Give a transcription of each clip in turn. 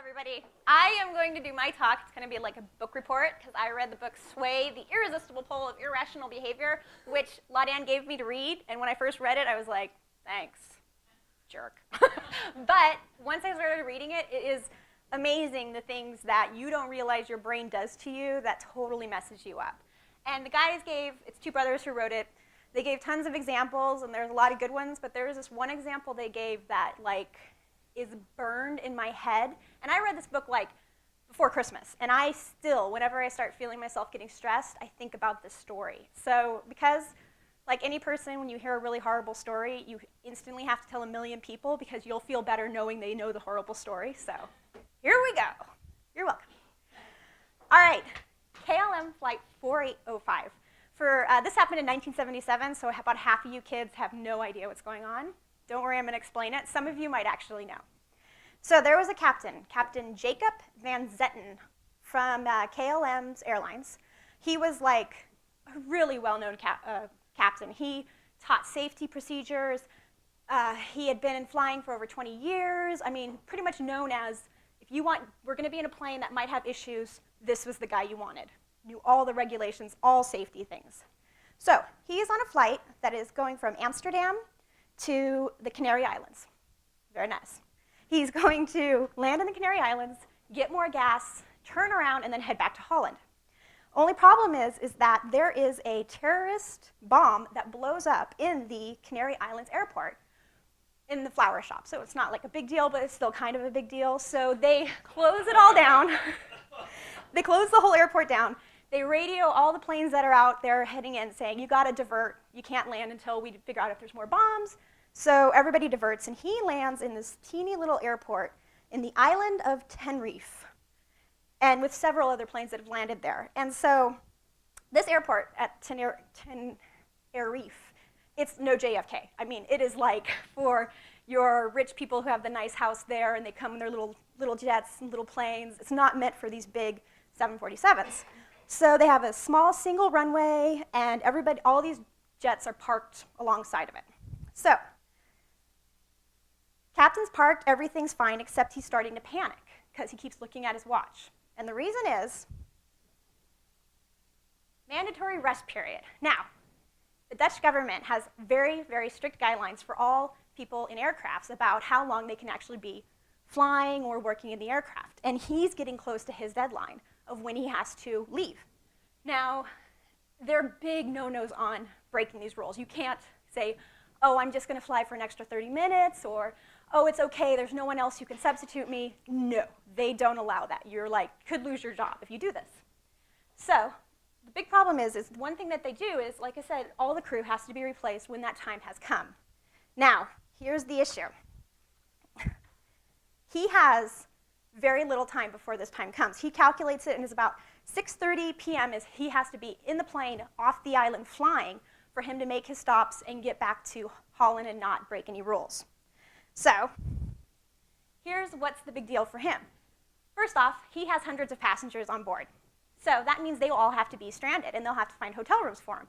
everybody. I am going to do my talk. It's going to be like a book report because I read the book Sway, The Irresistible Pull of Irrational Behavior, which Laudanne gave me to read. And when I first read it, I was like, thanks, jerk. But once I started reading it, it is amazing the things that you don't realize your brain does to you that totally messes you up. And the guys gave, it's two brothers who wrote it, they gave tons of examples, and there's a lot of good ones, but there was this one example they gave that is burned in my head. And I read this book before Christmas, and I still, whenever I start feeling myself getting stressed, I think about this story. So because like any person, when you hear a really horrible story, you instantly have to tell a million people because you'll feel better knowing they know the horrible story. So here we go. You're welcome. All right, KLM Flight 4805. This happened in 1977, so about half of you kids have no idea what's going on. Don't worry, I'm going to explain it. Some of you might actually know. So there was a captain, Captain Jacob Van Zetten from KLM's Airlines. He was like a really well-known captain. He taught safety procedures. He had been in flying for over 20 years. I mean, pretty much known as, we're going to be in a plane that might have issues, this was the guy you wanted. Knew all the regulations, all safety things. So he is on a flight that is going from Amsterdam to the Canary Islands. Very nice. He's going to land in the Canary Islands, get more gas, turn around, and then head back to Holland. Only problem is that there is a terrorist bomb that blows up in the Canary Islands airport in the flower shop. So it's not like a big deal, but it's still kind of a big deal. So they close it all down. They close the whole airport down. They radio all the planes that are out there heading in saying, you got to divert. You can't land until we figure out if there's more bombs. So everybody diverts, and he lands in this teeny little airport in the island of Tenerife, and with several other planes that have landed there. And so this airport at Tenerife, it's no JFK. I mean, it is like for your rich people who have the nice house there, and they come in their little jets and little planes. It's not meant for these big 747s. So they have a small single runway, and all these jets are parked alongside of it. So captain's parked, everything's fine, except he's starting to panic because he keeps looking at his watch. And the reason is mandatory rest period. Now, the Dutch government has very, very strict guidelines for all people in aircrafts about how long they can actually be flying or working in the aircraft. And he's getting close to his deadline of when he has to leave. Now, there are big no-nos on breaking these rules. You can't say, oh, I'm just going to fly for an extra 30 minutes, or, oh, it's okay, there's no one else who can substitute me. No, they don't allow that. You're could lose your job if you do this. So the big problem is one thing that they do is, like I said, all the crew has to be replaced when that time has come. Now, here's the issue. He has very little time before this time comes. He calculates it, and it's about 6:30 p.m. is he has to be in the plane off the island flying for him to make his stops and get back to Holland and not break any rules. So here's what's the big deal for him. First off, he has hundreds of passengers on board. So that means they all have to be stranded, and they'll have to find hotel rooms for him.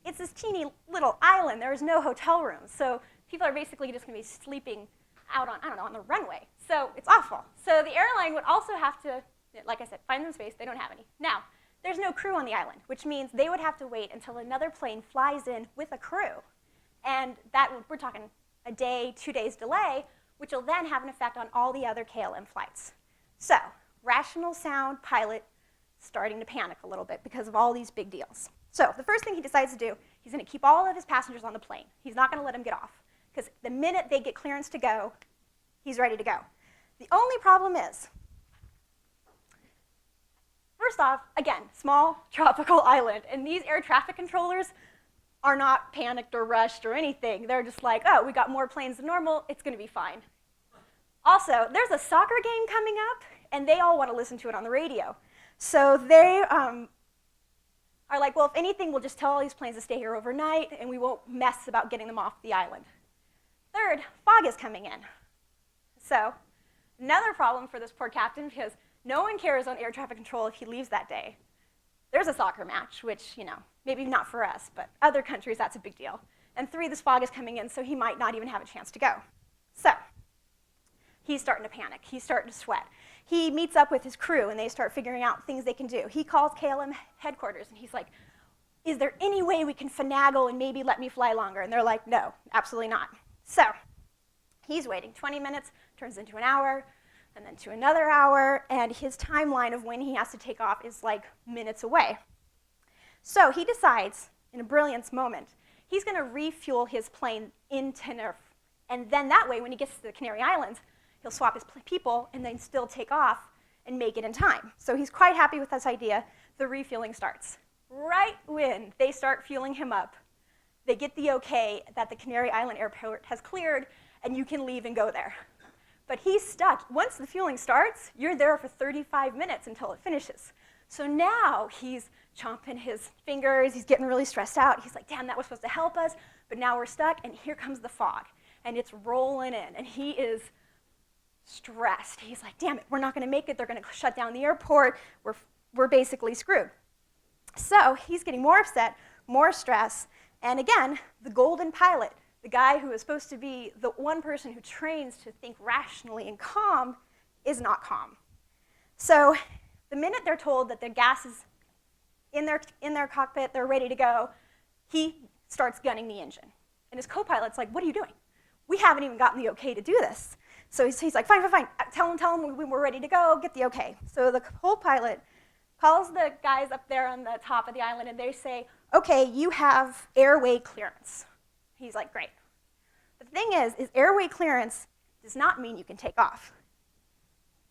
It's this teeny little island. There's no hotel rooms. So people are basically just going to be sleeping out on the runway. So it's awful. So the airline would also have to, like I said, find them space. They don't have any. Now, there's no crew on the island, which means they would have to wait until another plane flies in with a crew. And we're talking a day, 2 days delay, which will then have an effect on all the other KLM flights. So rational sound pilot starting to panic a little bit because of all these big deals. So the first thing he decides to do, he's going to keep all of his passengers on the plane. He's not going to let them get off, because the minute they get clearance to go, he's ready to go. The only problem is, first off, again, small tropical island, and these air traffic controllers are not panicked or rushed or anything. They're just like, oh, we got more planes than normal, it's going to be fine. Also, there's a soccer game coming up, and they all want to listen to it on the radio. So they are like, well, if anything, we'll just tell all these planes to stay here overnight, and we won't mess about getting them off the island. Third, fog is coming in. So another problem for this poor captain, because no one cares on air traffic control if he leaves that day. There's a soccer match, which, maybe not for us, but other countries, that's a big deal. And 3, this fog is coming in, so he might not even have a chance to go. So He's starting to panic. He's starting to sweat. He meets up with his crew, and they start figuring out things they can do. He calls KLM headquarters, and he's like, is there any way we can finagle and maybe let me fly longer? And they're like, no, absolutely not. So he's waiting. 20 minutes turns into an hour, and then to another hour, and his timeline of when he has to take off is like minutes away. So he decides, in a brilliance moment, he's going to refuel his plane in Tenerife. And then that way, when he gets to the Canary Islands, he'll swap his people and then still take off and make it in time. So he's quite happy with this idea. The refueling starts. Right when they start fueling him up, they get the okay that the Canary Island airport has cleared and you can leave and go there. But he's stuck. Once the fueling starts, you're there for 35 minutes until it finishes. So now he's chomping his fingers, he's getting really stressed out. He's like, damn, that was supposed to help us, but now we're stuck, and here comes the fog. And it's rolling in, and he is stressed. He's like, damn it, we're not gonna make it. They're gonna shut down the airport. We're basically screwed. So he's getting more upset, more stress, and again, the golden pilot, the guy who is supposed to be the one person who trains to think rationally and calm, is not calm. So the minute they're told that their gas is in their cockpit, they're ready to go, he starts gunning the engine. And his co-pilot's like, what are you doing? We haven't even gotten the okay to do this. So he's like, fine. Tell him we're ready to go, get the okay. So the co-pilot calls the guys up there on the top of the island, and they say, okay, you have airway clearance. He's like, great. The thing is airway clearance does not mean you can take off.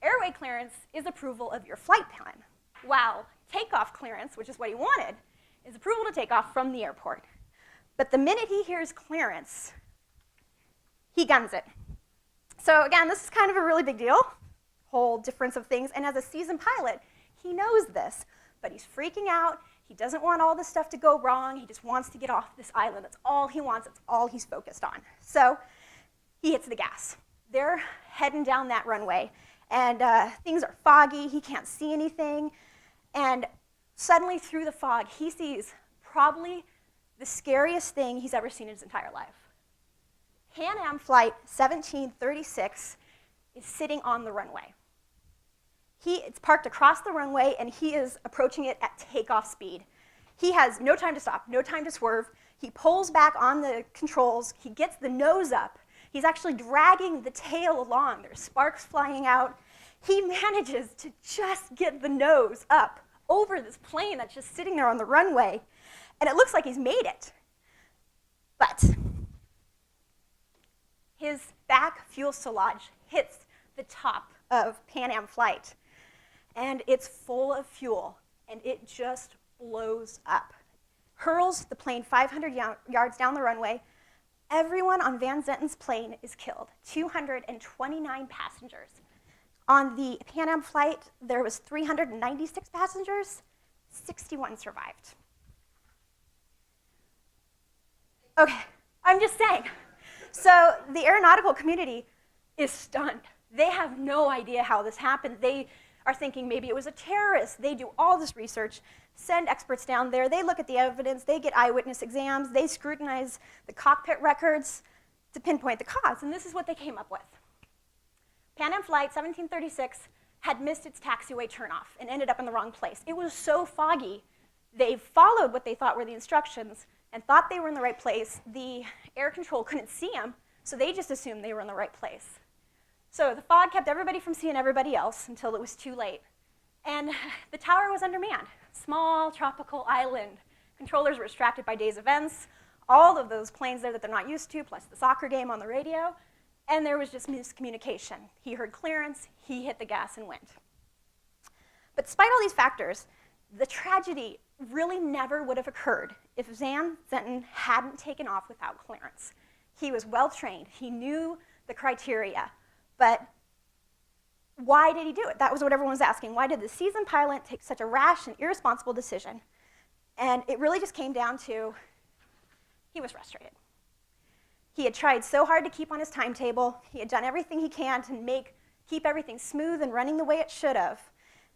Airway clearance is approval of your flight plan, while takeoff clearance, which is what he wanted, is approval to take off from the airport. But the minute he hears clearance, he guns it. So again, this is kind of a really big deal, whole difference of things, and as a seasoned pilot, he knows this, but he's freaking out. He doesn't want all this stuff to go wrong. He just wants to get off this island. That's all he wants. That's all he's focused on. So he hits the gas. They're heading down that runway, and things are foggy. He can't see anything. And suddenly, through the fog, he sees probably the scariest thing he's ever seen in his entire life. Pan Am Flight 1736 is sitting on the runway. It's parked across the runway, and he is approaching it at takeoff speed. He has no time to stop, no time to swerve. He pulls back on the controls. He gets the nose up. He's actually dragging the tail along. There's sparks flying out. He manages to just get the nose up over this plane that's just sitting there on the runway, and it looks like he's made it. But his back fuselage hits the top of Pan Am Flight, and it's full of fuel, and it just blows up. Hurls the plane 500 yards down the runway. Everyone on Van Zenten's plane is killed, 229 passengers. On the Pan Am flight, there was 396 passengers, 61 survived. Okay, I'm just saying. So the aeronautical community is stunned. They have no idea how this happened. They are thinking maybe it was a terrorist. They do all this research, send experts down there. They look at the evidence. They get eyewitness exams. They scrutinize the cockpit records to pinpoint the cause. And this is what they came up with. Pan Am Flight 1736 had missed its taxiway turnoff and ended up in the wrong place. It was so foggy, they followed what they thought were the instructions and thought they were in the right place. The air control couldn't see them, so they just assumed they were in the right place. So the fog kept everybody from seeing everybody else until it was too late. And the tower was undermanned. Small tropical island. Controllers were distracted by day's events, all of those planes there that they're not used to, plus the soccer game on the radio. And there was just miscommunication. He heard clearance, he hit the gas and went. But despite all these factors, the tragedy really never would have occurred if Van Zenten hadn't taken off without clearance. He was well trained, he knew the criteria, but why did he do it? That was what everyone was asking. Why did the seasoned pilot take such a rash and irresponsible decision? And it really just came down to, he was frustrated. He had tried so hard to keep on his timetable. He had done everything he can to keep everything smooth and running the way it should have,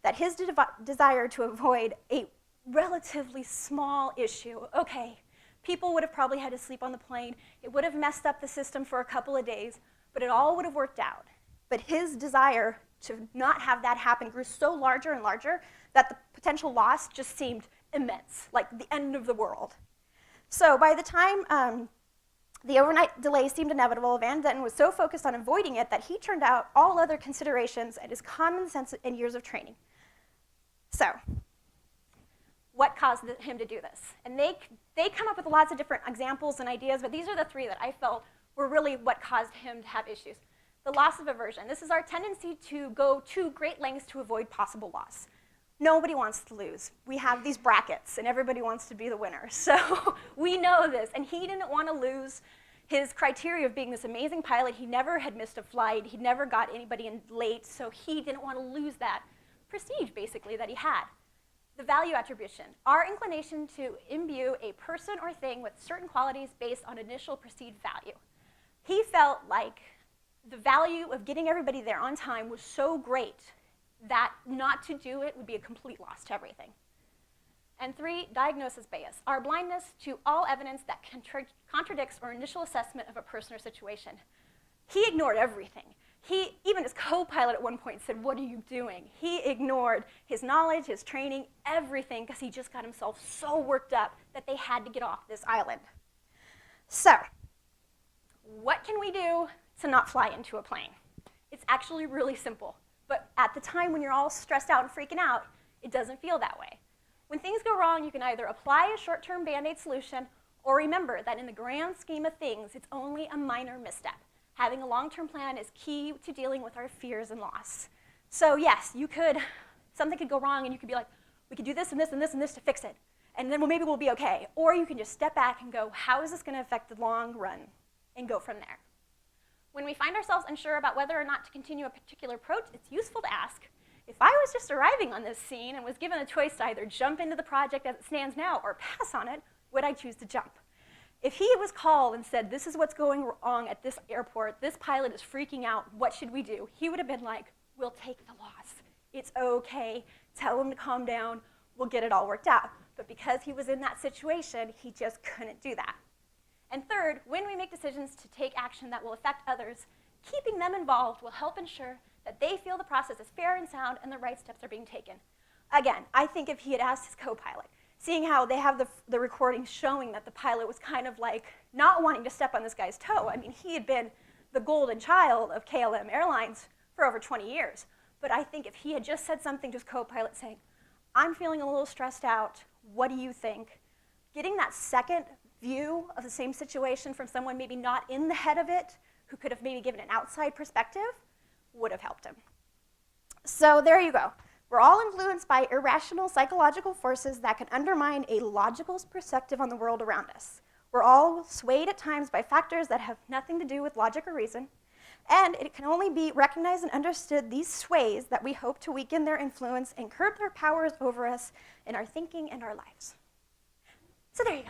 that his desire to avoid a relatively small issue, okay, people would have probably had to sleep on the plane. It would have messed up the system for a couple of days, but it all would have worked out. but his desire to not have that happen grew so larger and larger that the potential loss just seemed immense, like the end of the world. So by the time the overnight delay seemed inevitable, Van Denton was so focused on avoiding it that he turned out all other considerations and his common sense and years of training. So, what caused him to do this? And they come up with lots of different examples and ideas, but these are the three that I felt were really what caused him to have issues. The loss of aversion. This is our tendency to go to great lengths to avoid possible loss. Nobody wants to lose. We have these brackets, and everybody wants to be the winner. So we know this, and he didn't want to lose his criteria of being this amazing pilot. He never had missed a flight. He never got anybody in late, so he didn't want to lose that prestige, basically, that he had. The value attribution, our inclination to imbue a person or thing with certain qualities based on initial perceived value. He felt like the value of getting everybody there on time was so great that not to do it would be a complete loss to everything. And 3, diagnosis bias, our blindness to all evidence that contradicts our initial assessment of a person or situation. He ignored everything. Even his co-pilot at one point said, "What are you doing?" He ignored his knowledge, his training, everything, because he just got himself so worked up that they had to get off this island. So, what can we do to not fly into a plane? It's actually really simple. But at the time when you're all stressed out and freaking out, it doesn't feel that way. When things go wrong, you can either apply a short-term Band-Aid solution or remember that in the grand scheme of things, it's only a minor misstep. Having a long-term plan is key to dealing with our fears and loss. So yes, something could go wrong and you could be like, we could do this and this and this and this to fix it. And then maybe we'll be okay. Or you can just step back and go, how is this going to affect the long run? And go from there. When we find ourselves unsure about whether or not to continue a particular approach, it's useful to ask, if I was just arriving on this scene and was given a choice to either jump into the project as it stands now or pass on it, would I choose to jump? If he was called and said, this is what's going wrong at this airport, this pilot is freaking out, what should we do? He would have been like, we'll take the loss. It's okay. Tell him to calm down. We'll get it all worked out. But because he was in that situation, he just couldn't do that. And third, when we make decisions to take action that will affect others, keeping them involved will help ensure that they feel the process is fair and sound and the right steps are being taken. Again, I think if he had asked his co-pilot, seeing how they have the recordings showing that the pilot was kind of like not wanting to step on this guy's toe. I mean, he had been the golden child of KLM Airlines for over 20 years. But I think if he had just said something to his co-pilot saying, I'm feeling a little stressed out, what do you think? Getting that second view of the same situation from someone maybe not in the head of it, who could have maybe given an outside perspective, would have helped him. So there you go. We're all influenced by irrational psychological forces that can undermine a logical perspective on the world around us. We're all swayed at times by factors that have nothing to do with logic or reason, and it can only be recognized and understood these sways that we hope to weaken their influence and curb their powers over us in our thinking and our lives. So there you go.